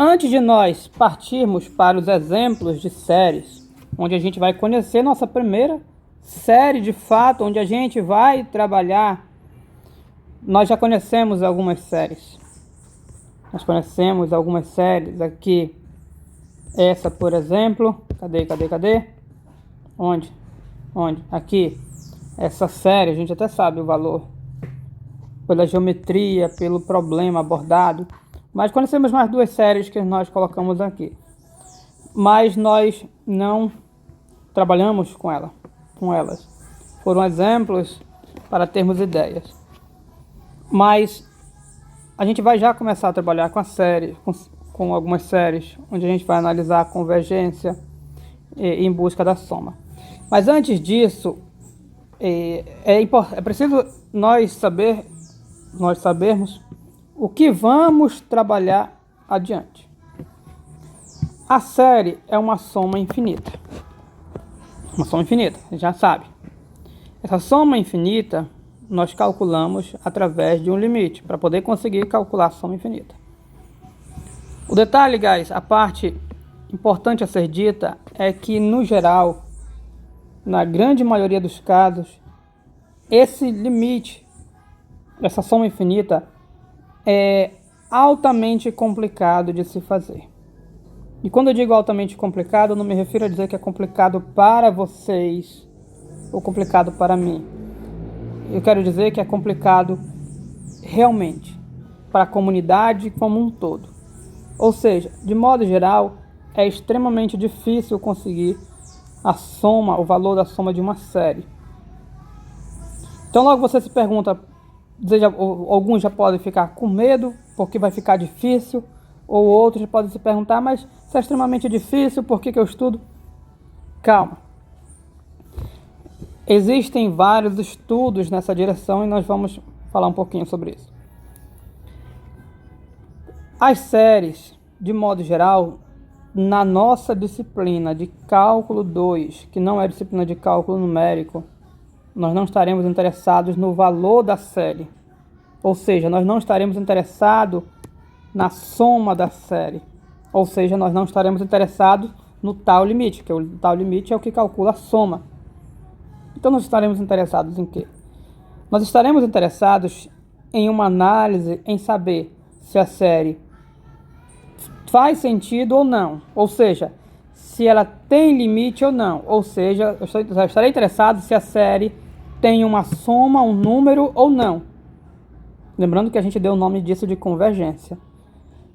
Antes de nós partirmos para os exemplos de séries, onde a gente vai conhecer nossa primeira série de fato, onde a gente vai trabalhar, nós já conhecemos algumas séries. Nós conhecemos algumas séries aqui. Essa, por exemplo, cadê? Onde? Aqui. Essa série, a gente até sabe o valor, pela geometria, pelo problema abordado. Mas conhecemos mais duas séries que nós colocamos aqui. Mas nós não trabalhamos com elas. Foram exemplos para termos ideias. Mas a gente vai já começar a trabalhar com a série, com algumas séries, onde a gente vai analisar a convergência em busca da soma. Mas antes disso, é preciso nós sabermos o que vamos trabalhar adiante. A série é uma soma infinita. Uma soma infinita, a gente já sabe. Essa soma infinita nós calculamos através de um limite, para poder conseguir calcular a soma infinita. O detalhe, guys, a parte importante a ser dita é que, no geral, na grande maioria dos casos, esse limite, essa soma infinita, é altamente complicado de se fazer. E quando eu digo altamente complicado, eu não me refiro a dizer que é complicado para vocês ou complicado para mim. Eu quero dizer que é complicado realmente para a comunidade como um todo. Ou seja, de modo geral, é extremamente difícil conseguir a soma, o valor da soma de uma série. Então logo você se pergunta, alguns já podem ficar com medo porque vai ficar difícil, ou outros podem se perguntar, mas se é extremamente difícil, por que eu estudo? Calma. Existem vários estudos nessa direção e nós vamos falar um pouquinho sobre isso. As séries, de modo geral, na nossa disciplina de cálculo 2, que não é disciplina de cálculo numérico, nós não estaremos interessados no valor da série. Ou seja, nós não estaremos interessados na soma da série. Ou seja, nós não estaremos interessados no tal limite, que o tal limite é o que calcula a soma. Então nós estaremos interessados em quê? Nós estaremos interessados em uma análise, em saber se a série faz sentido ou não. Ou seja, se ela tem limite ou não. Ou seja, eu estarei interessado se a série tem uma soma, um número ou não. Lembrando que a gente deu o nome disso de convergência.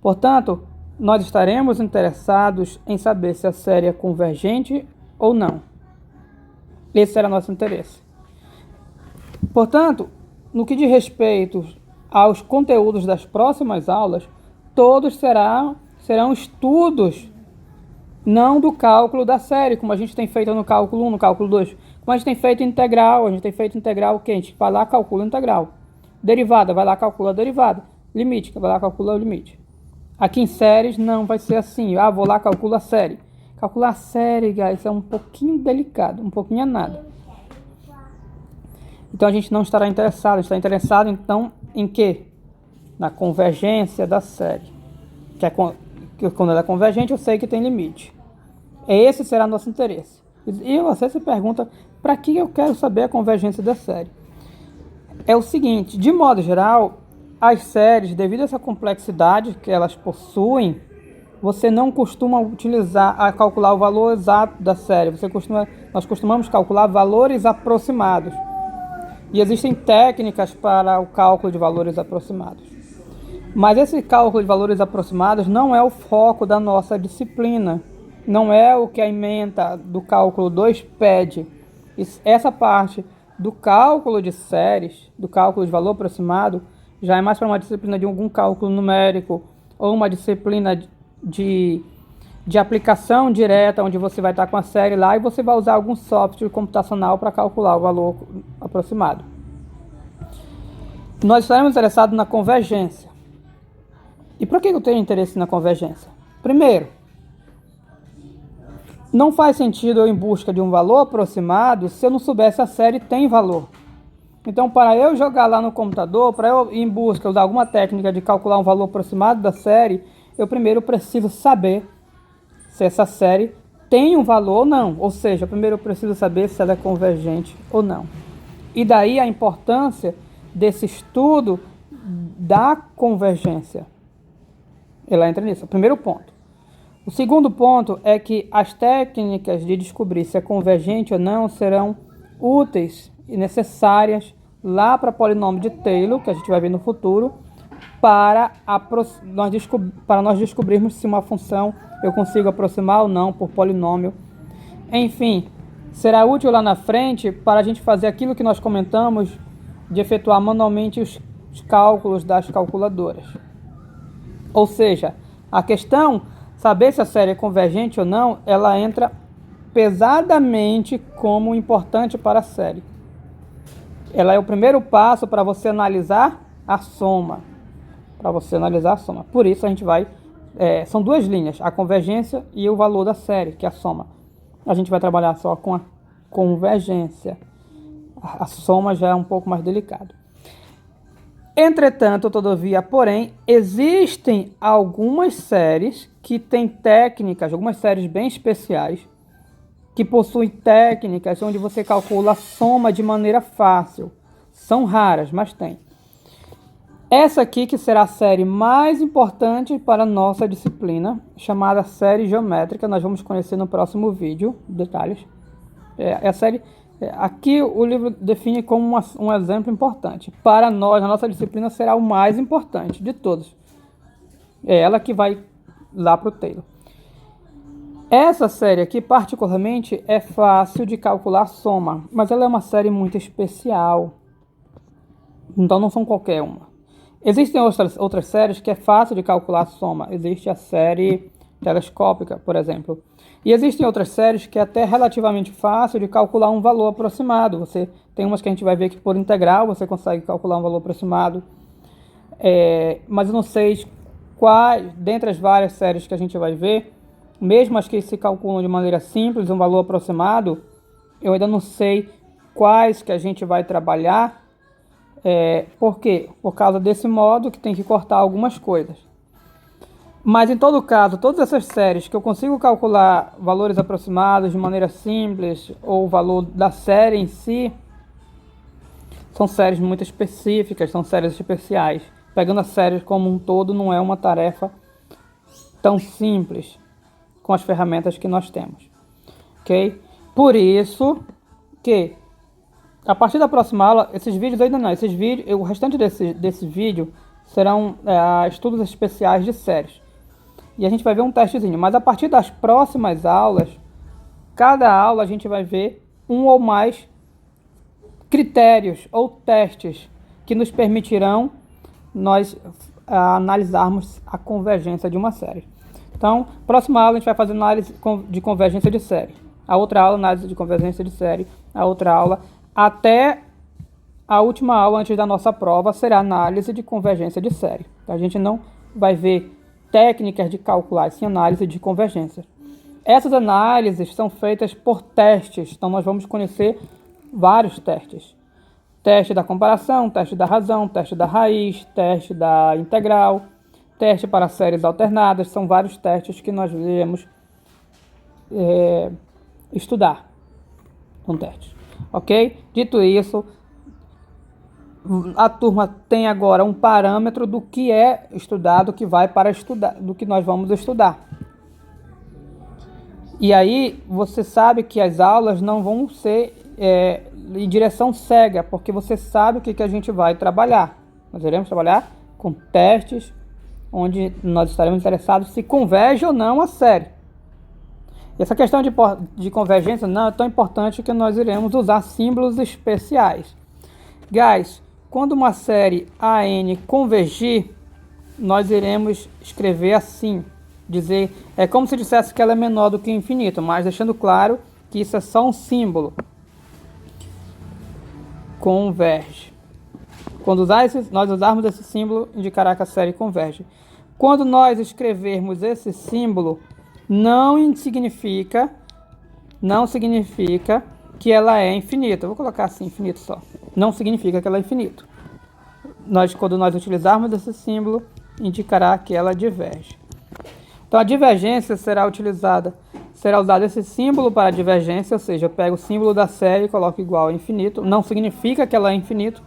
Portanto, nós estaremos interessados em saber se a série é convergente ou não. Esse será nosso interesse. Portanto, no que diz respeito aos conteúdos das próximas aulas, todos serão estudos, não do cálculo da série, como a gente tem feito no cálculo 1, no cálculo 2. Como a gente tem feito integral, o que? A gente vai lá, calcula integral. Derivada, vai lá, calcula a derivada. Limite, vai lá, calcula o limite. Aqui em séries não vai ser assim. Vou lá, calcula a série. Calcular a série, guys, é um pouquinho delicado, um pouquinho é nada. Então a gente não estará interessado, a gente está interessado então em quê? Na convergência da série. Que quando ela é convergente, eu sei que tem limite. Esse será nosso interesse. E você se pergunta, para que eu quero saber a convergência da série? É o seguinte, de modo geral, as séries, devido a essa complexidade que elas possuem, você não costuma calcular o valor exato da série. Nós costumamos calcular valores aproximados. E existem técnicas para o cálculo de valores aproximados. Mas esse cálculo de valores aproximados não é o foco da nossa disciplina. Não é o que a ementa do cálculo 2 pede. Essa parte do cálculo de séries, do cálculo de valor aproximado, já é mais para uma disciplina de algum cálculo numérico ou uma disciplina de aplicação direta, onde você vai estar com a série lá e você vai usar algum software computacional para calcular o valor aproximado. Nós estaremos interessados na convergência. E por que eu tenho interesse na convergência? Primeiro, não faz sentido eu ir em busca de um valor aproximado se eu não souber se a série tem valor. Então, para eu jogar lá no computador, para eu ir em busca, usar alguma técnica de calcular um valor aproximado da série, eu primeiro preciso saber se essa série tem um valor ou não. Ou seja, primeiro eu preciso saber se ela é convergente ou não. E daí a importância desse estudo da convergência. Ela entra nisso, o primeiro ponto. O segundo ponto é que as técnicas de descobrir se é convergente ou não serão úteis e necessárias lá para polinômio de Taylor, que a gente vai ver no futuro, para nós descobrirmos se uma função eu consigo aproximar ou não por polinômio. Enfim, será útil lá na frente para a gente fazer aquilo que nós comentamos de efetuar manualmente os cálculos das calculadoras. Ou seja, a questão, saber se a série é convergente ou não, ela entra pesadamente como importante para a série. Ela é o primeiro passo para você analisar a soma. Por isso a gente vai... são duas linhas, a convergência e o valor da série, que é a soma. A gente vai trabalhar só com a convergência. A soma já é um pouco mais delicado. Entretanto, todavia, porém, existem algumas séries que têm técnicas, algumas séries bem especiais, que possuem técnicas onde você calcula a soma de maneira fácil. São raras, mas tem. Essa aqui que será a série mais importante para a nossa disciplina, chamada série geométrica, nós vamos conhecer no próximo vídeo, detalhes. A série, aqui o livro define como um exemplo importante. Para nós, a nossa disciplina será o mais importante de todos. É ela que vai lá para o Taylor. Essa série aqui, particularmente, é fácil de calcular a soma, mas ela é uma série muito especial. Então não são qualquer uma. Existem outras séries que é fácil de calcular a soma. Existe a série telescópica, por exemplo. E existem outras séries que é até relativamente fácil de calcular um valor aproximado. Você tem umas que a gente vai ver que por integral você consegue calcular um valor aproximado. Mas eu não sei quais, dentre as várias séries que a gente vai ver, mesmo as que se calculam de maneira simples, um valor aproximado, eu ainda não sei quais que a gente vai trabalhar. Por quê? Por causa desse modo que tem que cortar algumas coisas. Mas em todo caso, todas essas séries que eu consigo calcular valores aproximados de maneira simples, ou o valor da série em si, são séries muito específicas, são séries especiais. Pegando a série como um todo, não é uma tarefa tão simples com as ferramentas que nós temos. Ok? Por isso que a partir da próxima aula, esses vídeos ainda não, o restante desse vídeo serão estudos especiais de séries. E a gente vai ver um testezinho, mas a partir das próximas aulas, cada aula a gente vai ver um ou mais critérios ou testes que nos permitirão nós analisarmos a convergência de uma série. Então, próxima aula a gente vai fazer análise de convergência de série. A outra aula, análise de convergência de série. A outra aula, até a última aula antes da nossa prova, será análise de convergência de série. A gente não vai ver técnicas de calcular, sim análise de convergência. Essas análises são feitas por testes, então nós vamos conhecer vários testes. Teste da comparação, teste da razão, teste da raiz, teste da integral, teste para séries alternadas, são vários testes que nós iremos estudar. São testes, ok? Dito isso, a turma tem agora um parâmetro do que é estudado, que vai para estudar, do que nós vamos estudar. E aí você sabe que as aulas não vão ser em direção cega, porque você sabe o que a gente vai trabalhar. Nós iremos trabalhar com testes, onde nós estaremos interessados se converge ou não a série. E essa questão de convergência não é tão importante que nós iremos usar símbolos especiais. Guys, quando uma série AN convergir, nós iremos escrever assim, dizer, é como se dissesse que ela é menor do que o infinito, mas deixando claro que isso é só um símbolo. Converge. Quando nós usarmos esse símbolo, indicará que a série converge. Quando nós escrevermos esse símbolo, não significa que ela é infinita. Eu vou colocar assim, infinito só. Não significa que ela é infinito. Quando nós utilizarmos esse símbolo, indicará que ela diverge. Então a divergência será usado esse símbolo para a divergência, ou seja, eu pego o símbolo da série e coloco igual a infinito, não significa que ela é infinito,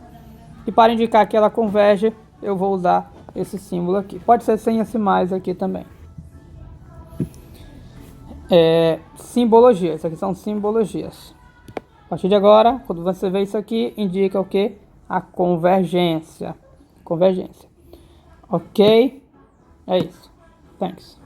e para indicar que ela converge, eu vou usar esse símbolo aqui. Pode ser sem esse mais aqui também. Simbologia, isso aqui são simbologias. A partir de agora, quando você vê isso aqui, indica o que? A convergência. Convergência. Ok? É isso. Thanks.